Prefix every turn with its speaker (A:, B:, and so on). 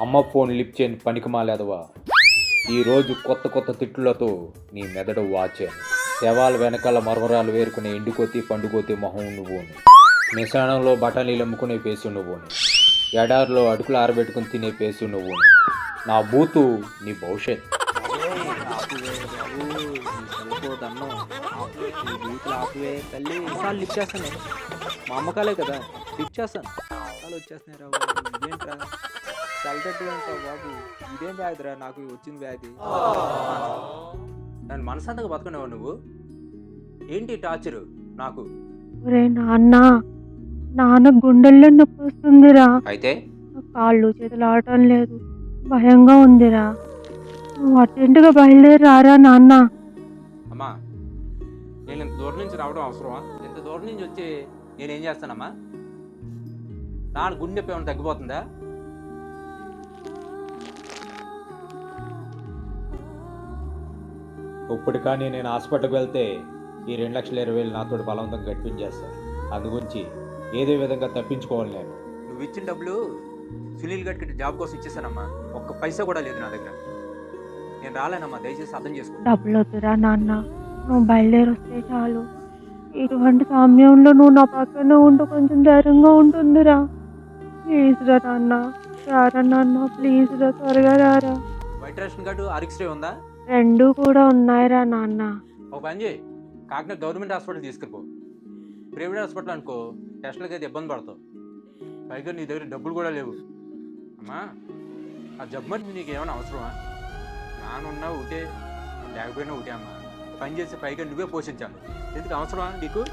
A: అమ్మ phone lift చేయని పనికి మాలేదవా. ఈరోజు కొత్త కొత్త తిట్లతో నీ మెదడు వాచాను. శవాల వెనకాల మరమరాలు వేరుకునే ఎండుకొత్తి పండుకొత్తి మొహం నువ్వుని, మిశానంలో బఠానీలు అమ్ముకునే పేసు నువ్వుని, ఎడారిలో అడుగులు ఆరబెట్టుకుని తినే పేసు నువ్వుని. నా బూతు నీ భవిష్యత్.
B: ఆపువే తల్లి సార్లు లిఫ్ట్ చేస్తాను. మా అమ్మకాలే కదా లిఫ్ట్ చేస్తాను. చాలా వచ్చేస్తున్నాయి రా బాబు. ఇదేంట్రా చల్లటట్టు ఏంట్రా బాబు, ఇదేం వ్యాధిరా నాకు వచ్చిన వ్యాధి. నన్ను మనసంతగా బతుకునేవా నువ్వు? ఏంటి టార్చరు నాకు?
C: ఒరే నాన్న గుండెల్లో నొప్పి వస్తుందిరా.
A: అయితే
C: కాళ్ళు చేతులు ఆడటం లేదు, భయంగా ఉందిరా. నువ్వు అర్జెంటుగా బయలుదేరి రారా నాన్న.
B: అమ్మా, నేను ఇంత దూరం నుంచి రావడం అవసరమా? ఇంత దూరం నుంచి వచ్చి నేనేం చేస్తానమ్మా? నాన్న గుండె నొప్పి ఏమైనా తగ్గిపోతుందా?
A: ఇప్పుడు కానీ నేను హాస్పిటల్కి వెళ్తే ఈ 2,20,000 నాతో బలవంతం గట్టించేస్తాను. అందుగురించి ఏదో విధంగా తప్పించుకోవాలి. నేను
B: నువ్వు ఇచ్చిన డబ్బులు సునీల్ గడ్కి జాబ్ కోసం ఇచ్చేసానమ్మా. ఒక్క పైసా కూడా లేదు నా దగ్గర. నేను రాలేనమ్మా, దయచేసి అర్థం చేసుకో.
C: డబ్బులు వద్దురా నాన్న, నువ్వు బయలుదేరి వస్తే చాలు. ఇటువంటి సమయంలో నువ్వు నా పక్కన ఉంటూ కొంచెం ధైర్యంగా ఉంటుందిరా. ప్లీజ్ రా నాన్న, రారా నాన్న, ప్లీజ్ రా, త్వరగా రారా.
B: వైట్ రేషన్ కార్డు, ఆర్ఎక్స్రే ఉందా?
C: రెండు కూడా ఉన్నాయిరా నాన్న.
B: ఒక పని చేయి, కాకినాడ గవర్నమెంట్ హాస్పిటల్ తీసుకుపో. ప్రైవేట్ హాస్పిటల్ అనుకో టెస్టులకి అయితే ఇబ్బంది పడతావు. పైగా నీ దగ్గర డబ్బులు కూడా లేవు. అమ్మా, ఆ జబ్బు మరి నీకు ఏమైనా అవసరమా? నానున్నా ఒకటే, లేకపోయినా ఒకటే అమ్మా. పని చేసి పైగా నువ్వే పోషించాలి. ఎందుకు అవసరమా నీకు?